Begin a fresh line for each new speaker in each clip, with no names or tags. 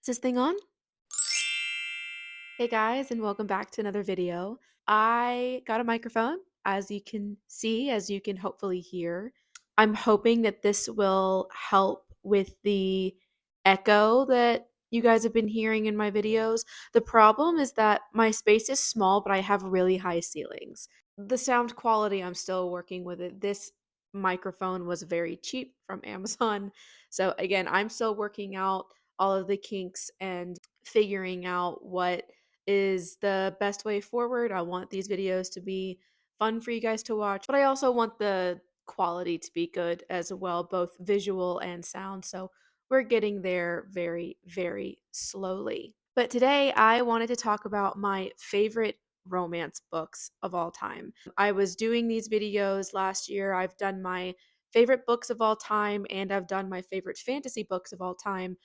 Is this thing on? Hey guys, and welcome back to another video. I got a microphone, as you can see, as you can hopefully hear. I'm hoping that this will help with the echo that you guys have been hearing in my videos. The problem is that my space is small, but I have really high ceilings. The sound quality, I'm still working with it. This microphone was very cheap from Amazon. So again, I'm still working out all of the kinks and figuring out what is the best way forward. I want these videos to be fun for you guys to watch, but I also want the quality to be good as well, both visual and sound. So we're getting there very, very slowly. But today I wanted to talk about my favorite romance books of all time. I was doing these videos last year. I've done my favorite books of all time and I've done my favorite fantasy books of all time,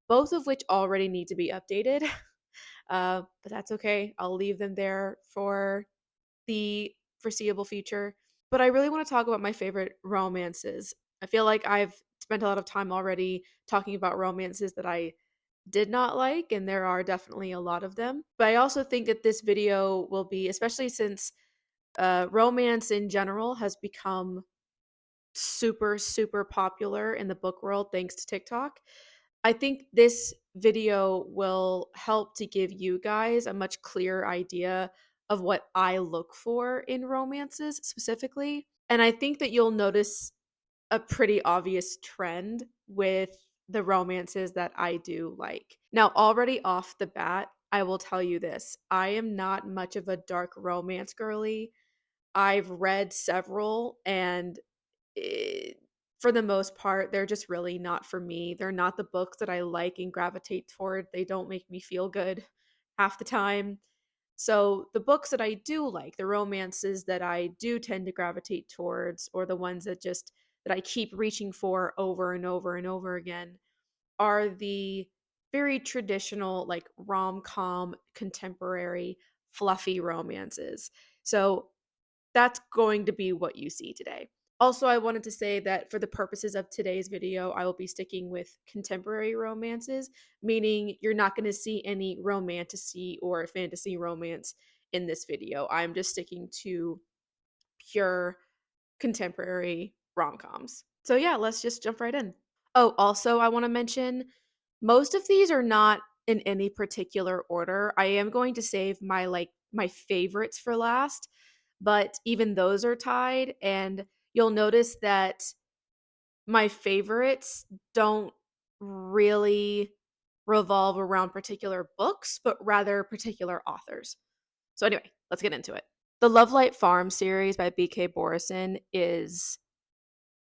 both of which already need to be updated. But that's okay. I'll leave them there for the foreseeable future. But I really want to talk about my favorite romances. I feel like I've spent a lot of time already talking about romances that I did not like, and there are definitely a lot of them. But I also think that this video will be, especially since romance in general has become super, super popular in the book world thanks to TikTok. I think this video will help to give you guys a much clearer idea of what I look for in romances specifically. And I think that you'll notice a pretty obvious trend with the romances that I do like. Now, already off the bat, I will tell you this: I am not much of a dark romance girly. I've read several, and it, for the most part, they're just really not for me. They're not the books that I like and gravitate toward. They don't make me feel good half the time. So, the books that I do like, the romances that I do tend to gravitate towards, or the ones that I keep reaching for over and over and over again, are the very traditional, like rom com, contemporary, fluffy romances. So, that's going to be what you see today. Also, I wanted to say that for the purposes of today's video, I will be sticking with contemporary romances, meaning you're not going to see any romantasy or fantasy romance in this video. I'm just sticking to pure contemporary rom-coms. So yeah, let's just jump right in. Oh, also, I want to mention most of these are not in any particular order. I am going to save my favorites for last, but even those are tied, and you'll notice that my favorites don't really revolve around particular books, but rather particular authors. So anyway, let's get into it. The Love Light Farm series by BK Borison is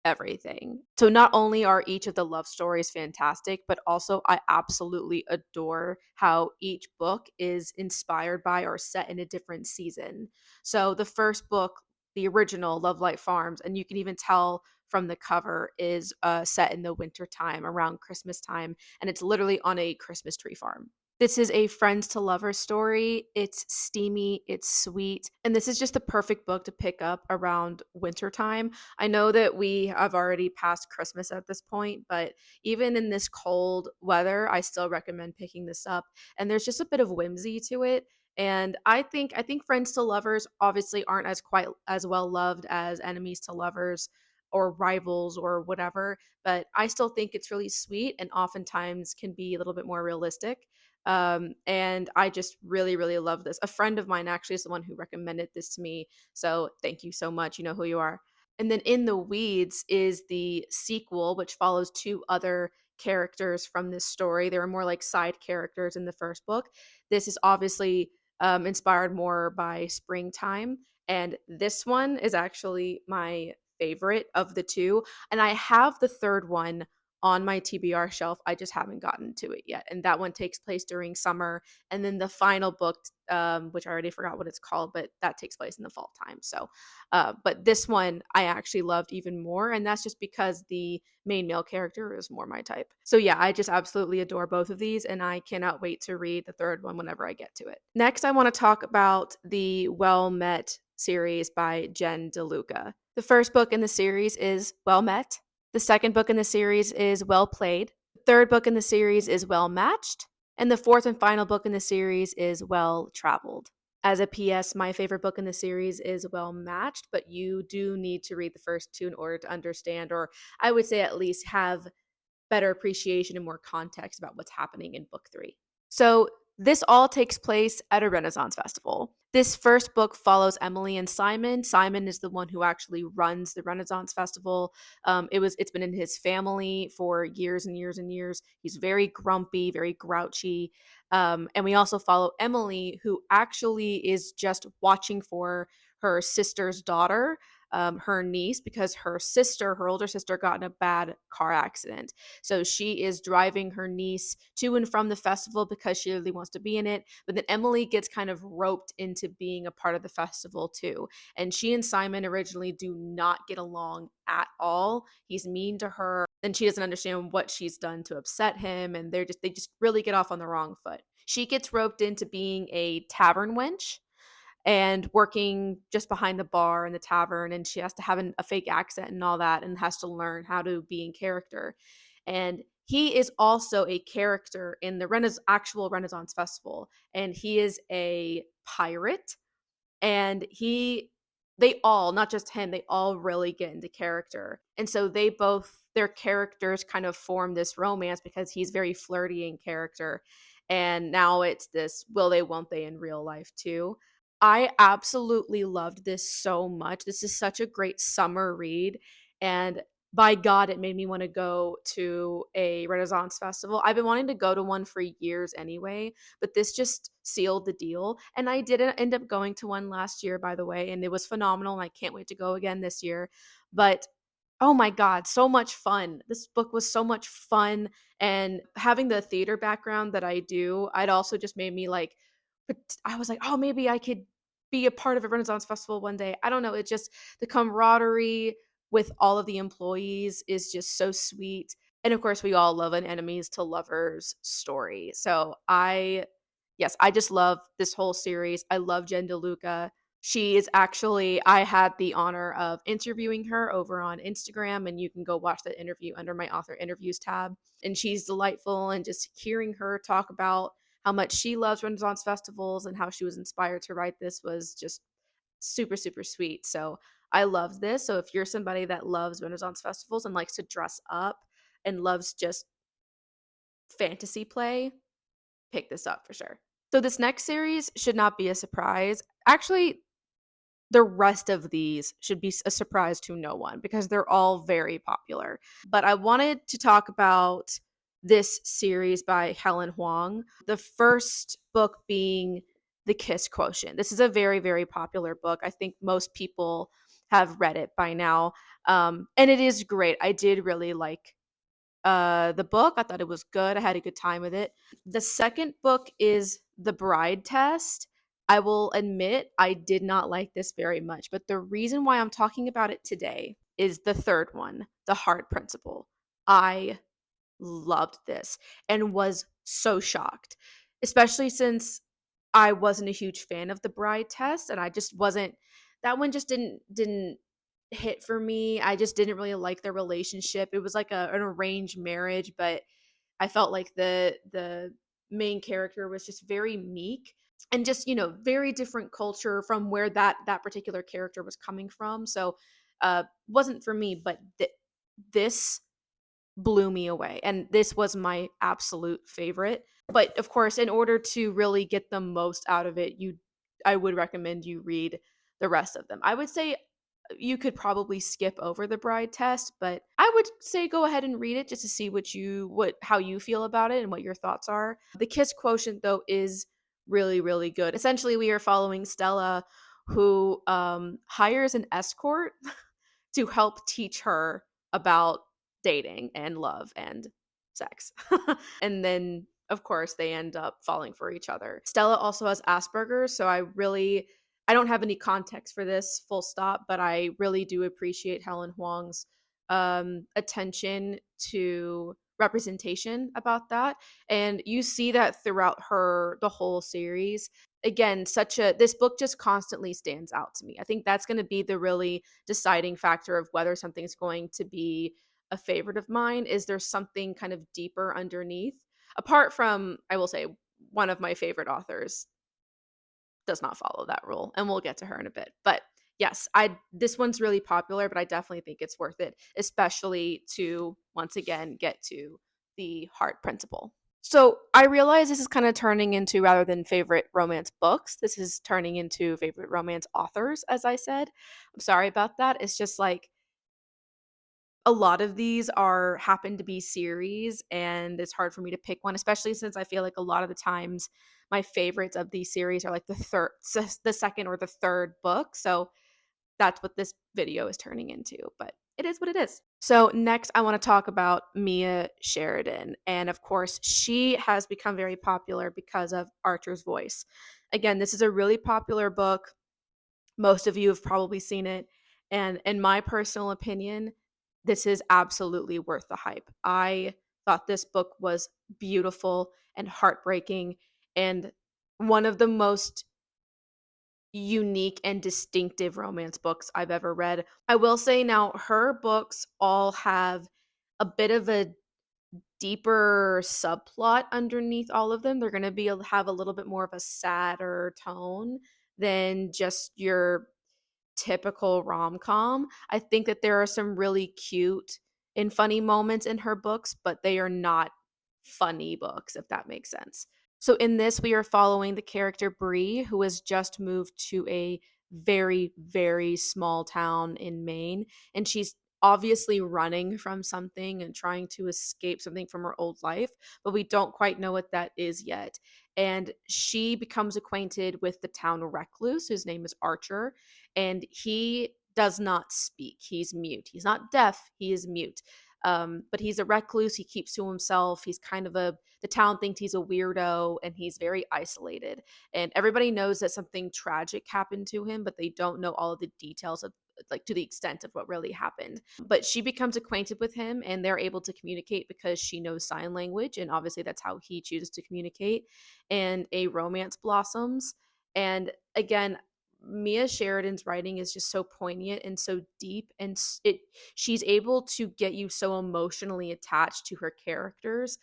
everything. So not only are each of the love stories fantastic, but also I absolutely adore how each book is inspired by or set in a different season. So the first book, the original Love Light Farms, and you can even tell from the cover, is set in the winter time around Christmas time, and it's literally on a Christmas tree farm. This is a friends to lovers story. It's steamy, it's sweet, and this is just the perfect book to pick up around wintertime. I know that we have already passed Christmas at this point, but even in this cold weather, I still recommend picking this up. And there's just a bit of whimsy to it. And I think friends to lovers obviously aren't as quite as well loved as enemies to lovers or rivals or whatever, but I still think it's really sweet and oftentimes can be a little bit more realistic. And I just really, really love this. A friend of mine actually is the one who recommended this to me. So thank you so much. You know who you are. And then In the Weeds is the sequel, which follows two other characters from this story. They were more like side characters in the first book. This is obviously inspired more by springtime. And this one is actually my favorite of the two. And I have the third one on my TBR shelf. I just haven't gotten to it yet. And that one takes place during summer. And then the final book, which I already forgot what it's called, but that takes place in the fall time. So, but this one I actually loved even more. And that's just because the main male character is more my type. So, yeah, I just absolutely adore both of these. And I cannot wait to read the third one whenever I get to it. Next, I want to talk about the Well Met series by Jen DeLuca. The first book in the series is Well Met. The second book in the series is Well Played. The third book in the series is Well Matched. And the fourth and final book in the series is Well Traveled. As a PS, my favorite book in the series is Well Matched, but you do need to read the first two in order to understand, or I would say at least have better appreciation and more context about what's happening in book three. So this all takes place at a Renaissance festival. This first book follows Emily and Simon. Simon is the one who actually runs the Renaissance festival. It's been in his family for years and years and years. He's very grumpy, very grouchy. And we also follow Emily, who actually is just watching for her sister's daughter, her niece, because her older sister, got in a bad car accident. So she is driving her niece to and from the festival because she really wants to be in it. But then Emily gets kind of roped into being a part of the festival too. And she and Simon originally do not get along at all. He's mean to her and she doesn't understand what she's done to upset him. And they just really get off on the wrong foot. She gets roped into being a tavern wench and working just behind the bar in the tavern, and she has to have a fake accent and all that, and has to learn how to be in character. And he is also a character in the actual Renaissance festival, and he is a pirate. And they all, not just him, they all really get into character. And so their characters kind of form this romance because he's very flirty in character. And now it's this will they, won't they in real life too. I absolutely loved this so much. This is such a great summer read. And by God, it made me want to go to a Renaissance festival. I've been wanting to go to one for years anyway, but this just sealed the deal. And I did end up going to one last year, by the way, and it was phenomenal. And I can't wait to go again this year. But oh my God, so much fun. This book was so much fun. And having the theater background that I do, it also just made me like, but I was like, oh, maybe I could be a part of a Renaissance festival one day. I don't know. It just, the camaraderie with all of the employees is just so sweet. And of course, we all love an enemies to lovers story. So yes, I just love this whole series. I love Jen DeLuca. She is actually, I had the honor of interviewing her over on Instagram, and you can go watch that interview under my author interviews tab. And she's delightful, and just hearing her talk about how much she loves Renaissance festivals and how she was inspired to write this was just super, super sweet. So I love this. So if you're somebody that loves Renaissance festivals and likes to dress up and loves just fantasy play, pick this up for sure. So this next series should not be a surprise. Actually, the rest of these should be a surprise to no one because they're all very popular. But I wanted to talk about this series by Helen Huang. The first book being The Kiss Quotient. This is a very, very popular book. I think most people have read it by now. And it is great. I did really like the book. I thought it was good. I had a good time with it. The second book is The Bride Test. I will admit I did not like this very much, but the reason why I'm talking about it today is the third one, The Heart Principle. I loved this and was so shocked, especially since I wasn't a huge fan of The Bride Test, and I just wasn't, that one just didn't hit for me. I just didn't really like their relationship. It was like an arranged marriage, but I felt like the main character was just very meek and just, very different culture from where that particular character was coming from. So wasn't for me, but this blew me away. And this was my absolute favorite. But of course, in order to really get the most out of it, I would recommend you read the rest of them. I would say you could probably skip over the bride test, but I would say go ahead and read it just to see how you feel about it and what your thoughts are. The Kiss Quotient though is really, really good. Essentially, we are following Stella, who hires an escort to help teach her about dating and love and sex. And then, of course, they end up falling for each other. Stella also has Asperger's, so I don't have any context for this full stop, but I really do appreciate Helen Huang's attention to representation about that. And you see that throughout the whole series. Again, this book just constantly stands out to me. I think that's going to be the really deciding factor of whether something's going to be a favorite of mine. Is there something kind of deeper underneath? Apart from, I will say, one of my favorite authors does not follow that rule, and we'll get to her in a bit. But yes, I this one's really popular, but I definitely think it's worth it, especially to once again get to the heart principle. So I realize this is kind of turning into, rather than favorite romance books, this is turning into favorite romance authors, as I said. I'm sorry about that. It's just like a lot of these are happen to be series, and it's hard for me to pick one, especially since I feel like a lot of the times my favorites of these series are like the second or the third book. So that's what this video is turning into, but it is what it is. So next I want to talk about Mia Sheridan, and of course she has become very popular because of Archer's Voice. Again, this is a really popular book. Most of you have probably seen it. And in my personal opinion, this is absolutely worth the hype. I thought this book was beautiful and heartbreaking, and one of the most unique and distinctive romance books I've ever read. I will say now, her books all have a bit of a deeper subplot underneath all of them. They're going to be have a little bit more of a sadder tone than just your typical rom-com. I think that there are some really cute and funny moments in her books, but they are not funny books, if that makes sense. So in this, we are following the character Bree, who has just moved to a very, very small town in Maine, and she's obviously running from something and trying to escape something from her old life, but we don't quite know what that is yet. And she becomes acquainted with the town recluse, whose name is Archer, and he does not speak. He's mute. He's not deaf, he is mute. But he's a recluse. He keeps to himself. He's kind of the town thinks he's a weirdo, and he's very isolated. And everybody knows that something tragic happened to him, but they don't know all of the details of, like, to the extent of what really happened. But she becomes acquainted with him, and they're able to communicate because she knows sign language, and obviously that's how he chooses to communicate. And a romance blossoms. And again, Mia Sheridan's writing is just so poignant and so deep, and she's able to get you so emotionally attached to her characters.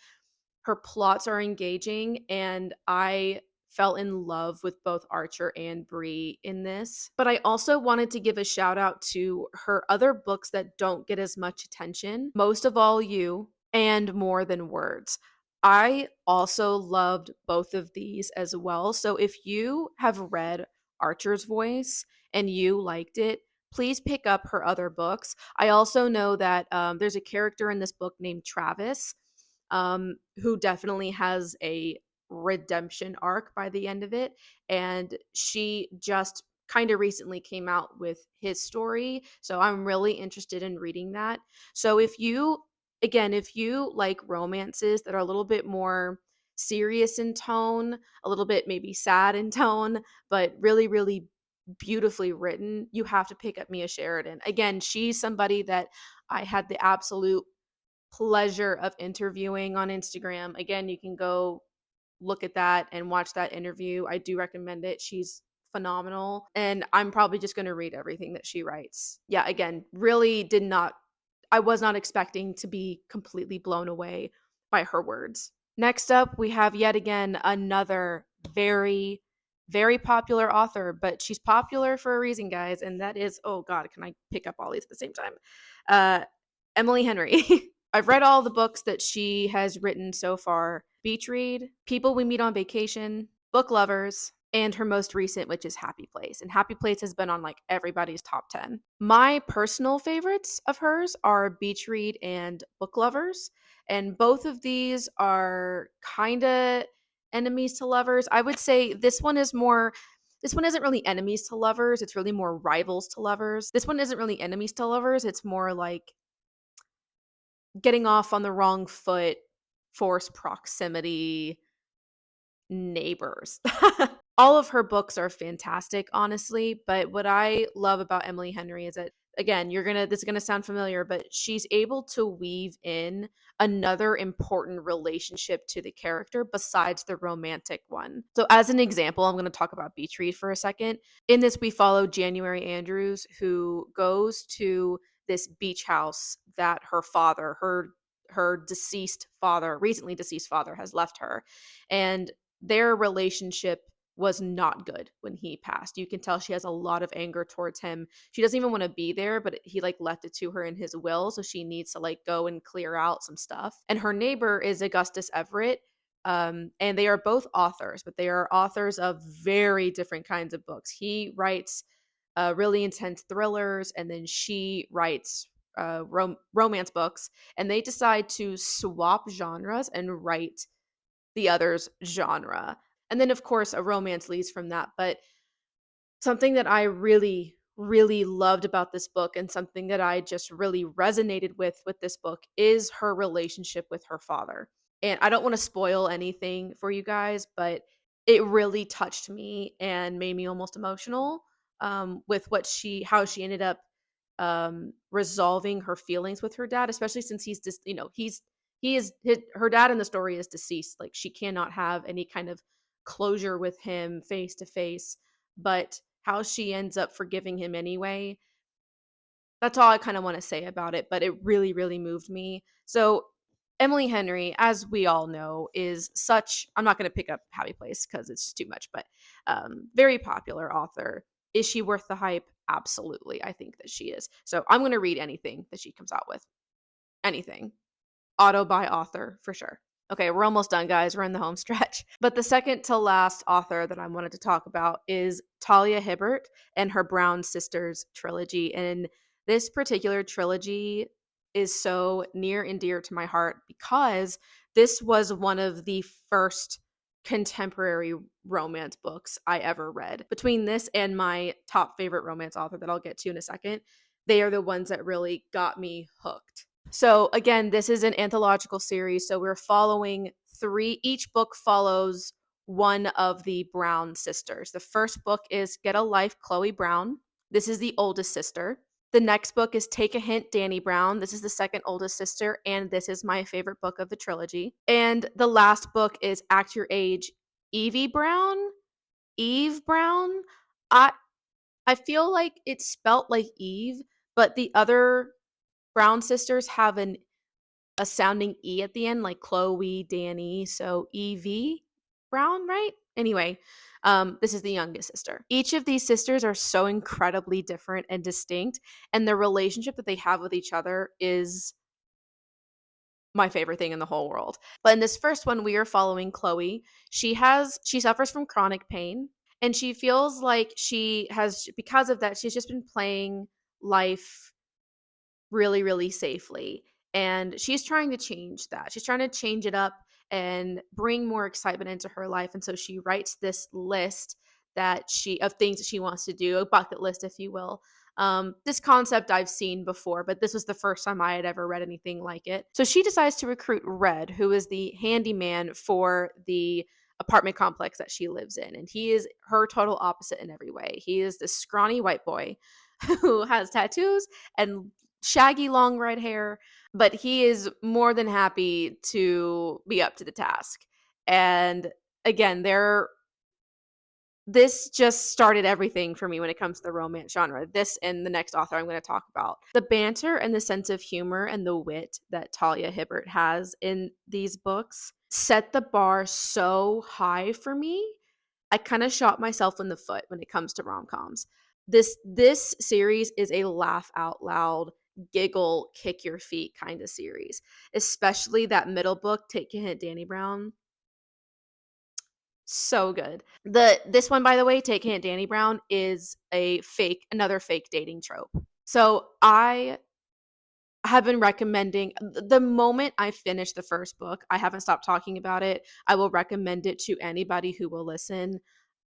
Her plots are engaging, and I fell in love with both Archer and Bree in this. But I also wanted to give a shout out to her other books that don't get as much attention. Most of All You and More Than Words. I also loved both of these as well. So if you have read Archer's Voice and you liked it, please pick up her other books. I also know that there's a character in this book named Travis, who definitely has a redemption arc by the end of it. And she just kind of recently came out with his story. So I'm really interested in reading that. So if you like romances that are a little bit more serious in tone, a little bit maybe sad in tone, but really, really beautifully written, you have to pick up Mia Sheridan. Again, she's somebody that I had the absolute pleasure of interviewing on Instagram. Again, you can go look at that and watch that interview. I do recommend it. She's phenomenal. And I'm probably just going to read everything that she writes. Yeah, again, really did not, I was not expecting to be completely blown away by her words. Next up, we have yet again another very, very popular author, but she's popular for a reason, guys. And that is, oh God, can I pick up all these at the same time? Emily Henry. I've read all the books that she has written so far: Beach Read, People We Meet on Vacation, Book Lovers, and her most recent, which is Happy Place. And Happy Place has been on like everybody's top 10. My personal favorites of hers are Beach Read and Book Lovers. And both of these are kind of enemies to lovers. I would say this one isn't really enemies to lovers, it's really more rivals to lovers. This one isn't really enemies to lovers, it's more like getting off on the wrong foot, forced proximity, neighbors. All of her books are fantastic, honestly, but what I love about Emily Henry is that, again, this is gonna sound familiar, but she's able to weave in another important relationship to the character besides the romantic one. So as an example, I'm gonna talk about Beach Read for a second. In this, we follow January Andrews, who goes to this beach house that her father, her her deceased father, recently deceased father, has left her. And their relationship was not good when he passed. You can tell she has a lot of anger towards him. She doesn't even want to be there, but he like left it to her in his will, so she needs to like go and clear out some stuff. And her neighbor is Augustus Everett, and they are both authors, but they are authors of very different kinds of books. He writes really intense thrillers, and then she writes romance books, and they decide to swap genres and write the other's genre. And then, of course, a romance leads from that. But something that I really, really loved about this book, and something that I just really resonated with this book, is her relationship with her father. And I don't want to spoil anything for you guys, but it really touched me and made me almost emotional, with how she ended up resolving her feelings with her dad, especially since he's just, her dad in the story is deceased. Like, she cannot have any kind of closure with him face to face, but how she ends up forgiving him anyway. That's all I kind of want to say about it, but it really, really moved me. So, Emily Henry, as we all know, is such, I'm not going to pick up Happy Place because it's just too much, but very popular author. Is she worth the hype? Absolutely. I think that she is. So, I'm going to read anything that she comes out with. Anything. Auto by author for sure. Okay, we're almost done, guys. We're in the home stretch. But the second to last author that I wanted to talk about is Talia Hibbert and her Brown Sisters trilogy. And this particular trilogy is so near and dear to my heart because this was one of the first contemporary romance books I ever read. Between this and my top favorite romance author that I'll get to in a second, they are the ones that really got me hooked. So again, this is an anthological series. So we're following each book follows one of the Brown sisters. The first book is Get a Life, Chloe Brown. This is the oldest sister. The next book is Take a Hint, Danny Brown. This is the second oldest sister, and this is my favorite book of the trilogy. And the last book is Act Your Age, Evie Brown. Eve Brown. I I feel like it's spelt like Eve, but the other Brown sisters have a sounding E at the end, like Chloe, Danny, so EV Brown, right? Anyway, this is the youngest sister. Each of these sisters are so incredibly different and distinct, and the relationship that they have with each other is my favorite thing in the whole world. But in this first one, we are following Chloe. She suffers from chronic pain, and she feels like she has, because of that, she's just been playing life really, really safely. And she's trying to change that. She's trying to change it up and bring more excitement into her life. And so she writes this list of things that she wants to do, a bucket list, if you will. This concept I've seen before, but this was the first time I had ever read anything like it. So she decides to recruit Red, who is the handyman for the apartment complex that she lives in. And he is her total opposite in every way. He is this scrawny white boy who has tattoos and shaggy long red hair, but he is more than happy to be up to the task. And again, this just started everything for me when it comes to the romance genre. This and the next author I'm going to talk about. The banter and the sense of humor and the wit that Talia Hibbert has in these books set the bar so high for me. I kind of shot myself in the foot when it comes to rom-coms. This series is a laugh out loud, giggle, kick your feet kind of series. Especially that middle book, Take a Hint, Danny Brown. So good. This one, by the way, Take a Hint, Danny Brown, is another fake dating trope. So I have been recommending, the moment I finish the first book, I haven't stopped talking about it. I will recommend it to anybody who will listen.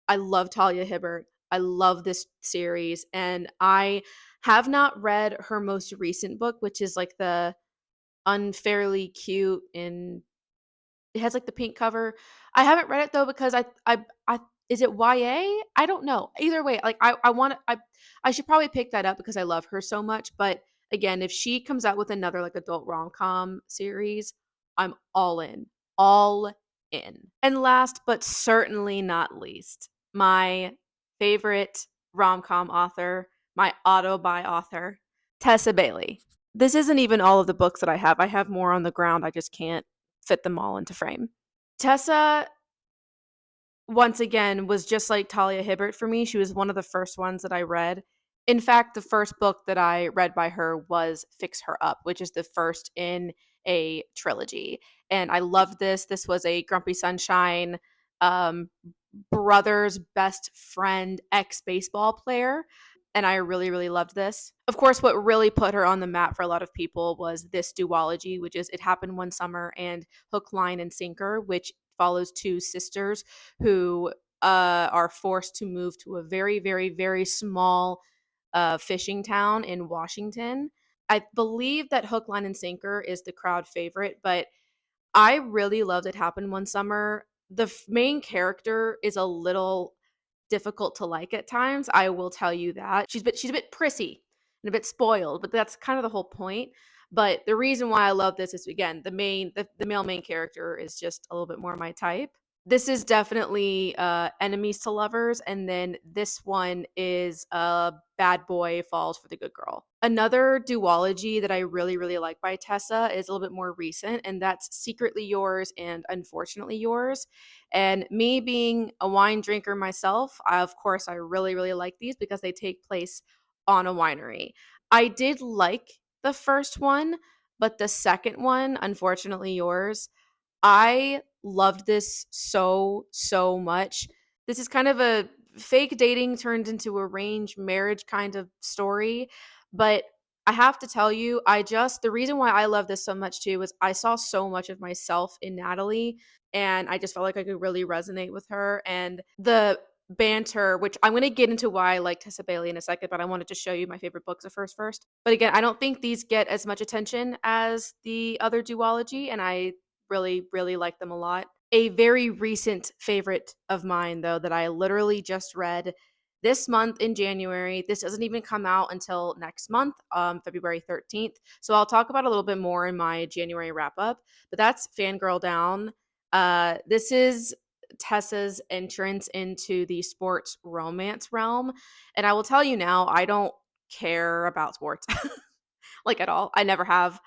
I love Talia Hibbert. I love this series, and I have not read her most recent book, which is like the Unfairly Cute, and it has like the pink cover. I haven't read it though because I is it YA? I don't know. Either way, like I want to I should probably pick that up because I love her so much. But again, if she comes out with another like adult rom com series, I'm all in, all in. And last but certainly not least, my favorite rom com author, my auto buy author, Tessa Bailey. This isn't even all of the books that I have. I have more on the ground. I just can't fit them all into frame. Tessa, once again, was just like Talia Hibbert for me. She was one of the first ones that I read. In fact, the first book that I read by her was Fix Her Up, which is the first in a trilogy. And I loved this. This was a Grumpy Sunshine um, brother's best friend, ex baseball player. And I really, really loved this. Of course, what really put her on the map for a lot of people was this duology, which is It Happened One Summer and Hook, Line, and Sinker, which follows two sisters who are forced to move to a very, very, very small fishing town in Washington. I believe that Hook, Line, and Sinker is the crowd favorite, but I really loved It Happened One Summer. The main character is a little difficult to like at times. I will tell you that. She's a bit prissy and a bit spoiled, but that's kind of the whole point. But the reason why I love this is again, the male main character is just a little bit more my type. This is definitely enemies to lovers, and then this one is bad boy falls for the good girl. Another duology that I really, really like by Tessa is a little bit more recent, and that's Secretly Yours and Unfortunately Yours. And me being a wine drinker myself, of course I really, really like these because they take place on a winery. I did like the first one, but the second one, Unfortunately Yours, I loved this so, so much. This is kind of a fake dating turned into arranged marriage kind of story. But I have to tell you, the reason why I love this so much too is I saw so much of myself in Natalie, and I just felt like I could really resonate with her. And the banter, which I'm going to get into why I like Tessa Bailey in a second, but I wanted to show you my favorite books of hers first. But again, I don't think these get as much attention as the other duology, and I really, really like them a lot. A very recent favorite of mine, though, that I literally just read this month in January. This doesn't even come out until next month, February 13th. So I'll talk about a little bit more in my January wrap up. But that's Fangirl Down. This is Tessa's entrance into the sports romance realm. And I will tell you now, I don't care about sports. Like at all. I never have.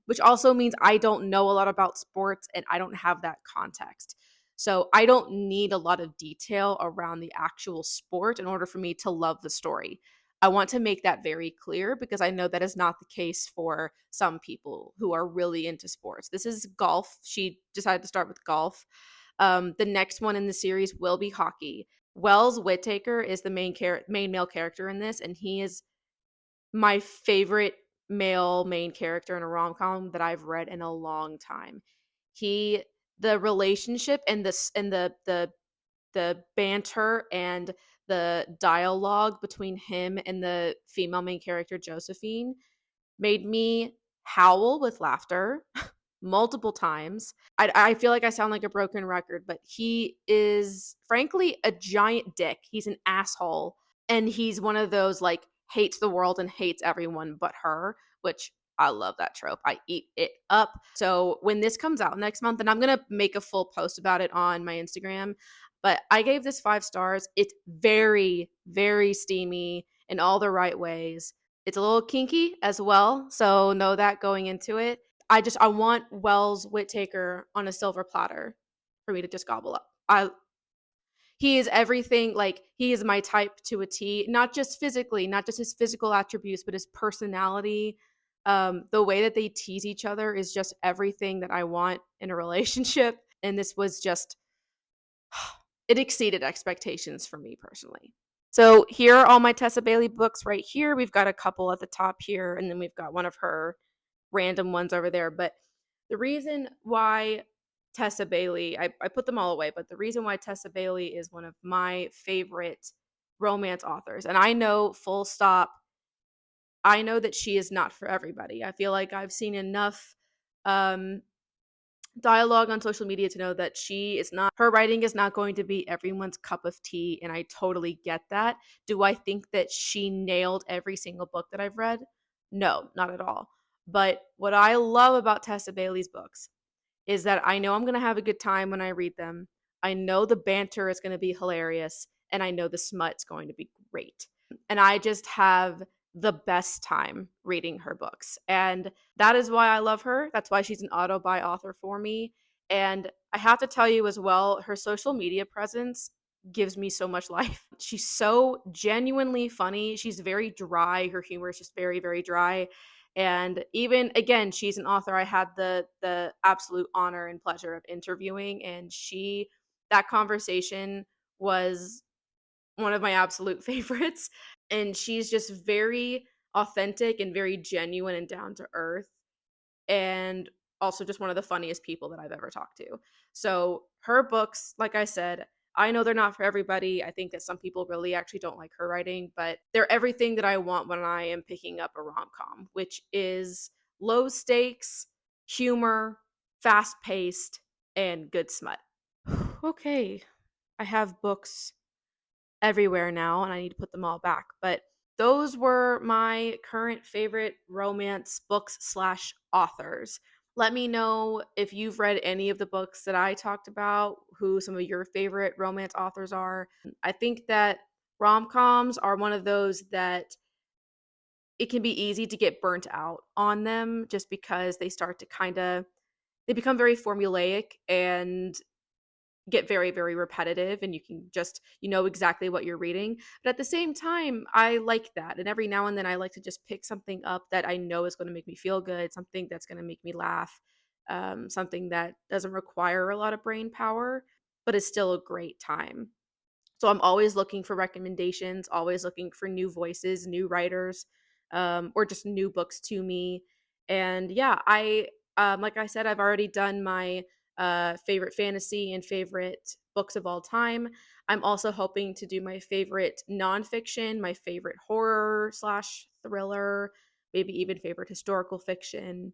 Which also means I don't know a lot about sports and I don't have that context. So I don't need a lot of detail around the actual sport in order for me to love the story. I want to make that very clear because I know that is not the case for some people who are really into sports. This is golf. She decided to start with golf. The next one in the series will be hockey. Wells Whittaker is the main male character in this, and he is my favorite male main character in a rom-com that I've read in a long time. He the relationship and the banter and the dialogue between him and the female main character Josephine made me howl with laughter multiple times. I feel like I sound like a broken record, but he is frankly a giant dick. He's an asshole. And he's one of those like hates the world and hates everyone but her, which I love that trope. I eat it up. So when this comes out next month, and I'm going to make a full post about it on my Instagram, but I gave this 5 stars. It's very, very steamy in all the right ways. It's a little kinky as well. So know that going into it. I want Wells Whittaker on a silver platter for me to just gobble up. I He is everything, like he is my type to a T, not just physically, not just his physical attributes, but his personality. The way that they tease each other is just everything that I want in a relationship. And this was just it exceeded expectations for me personally. So here are all my Tessa Bailey books right here. We've got a couple at the top here, and then we've got one of her random ones over there. But the reason why Tessa Bailey, I put them all away, but the reason why Tessa Bailey is one of my favorite romance authors, and I know full stop, I know that she is not for everybody. I feel like I've seen enough um, dialogue on social media to know that her writing is not going to be everyone's cup of tea, and I totally get that. Do I think that she nailed every single book that I've read? No, not at all. But what I love about Tessa Bailey's books is that I know I'm going to have a good time when I read them. I know the banter is going to be hilarious, and I know the smut's going to be great. And I just have the best time reading her books. And that is why I love her. That's why she's an auto buy author for me. And I have to tell you as well, her social media presence gives me so much life. She's so genuinely funny. She's very dry. Her humor is just very, very dry. And even again, she's an author I had the absolute honor and pleasure of interviewing, and she that conversation was one of my absolute favorites. And she's just very authentic and very genuine and down to earth, and also just one of the funniest people that I've ever talked to. So her books, like I said, I know they're not for everybody. I think that some people really actually don't like her writing, but they're everything that I want when I am picking up a rom-com, which is low stakes, humor, fast paced, and good smut. Okay, I have books everywhere now and I need to put them all back. But those were my current favorite romance books slash authors. Let me know if you've read any of the books that I talked about, who some of your favorite romance authors are. I think that rom coms are one of those that it can be easy to get burnt out on them just because they start to they become very formulaic and get very, very repetitive, and you can just you know exactly what you're reading. But at the same time, I like that. And every now and then I like to just pick something up that I know is going to make me feel good, something that's going to make me laugh, something that doesn't require a lot of brain power, but is still a great time. So I'm always looking for recommendations, always looking for new voices, new writers, or just new books to me. And yeah, like I said, I've already done my favorite fantasy and favorite books of all time. I'm also hoping to do my favorite nonfiction, my favorite horror slash thriller, maybe even favorite historical fiction.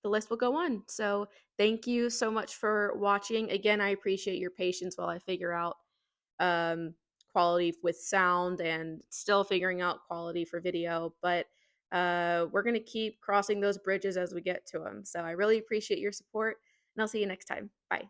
The list will go on. So thank you so much for watching. Again, I appreciate your patience while I figure out um, quality with sound and still figuring out quality for video. But we're going to keep crossing those bridges as we get to them. So I really appreciate your support, and I'll see you next time. Bye.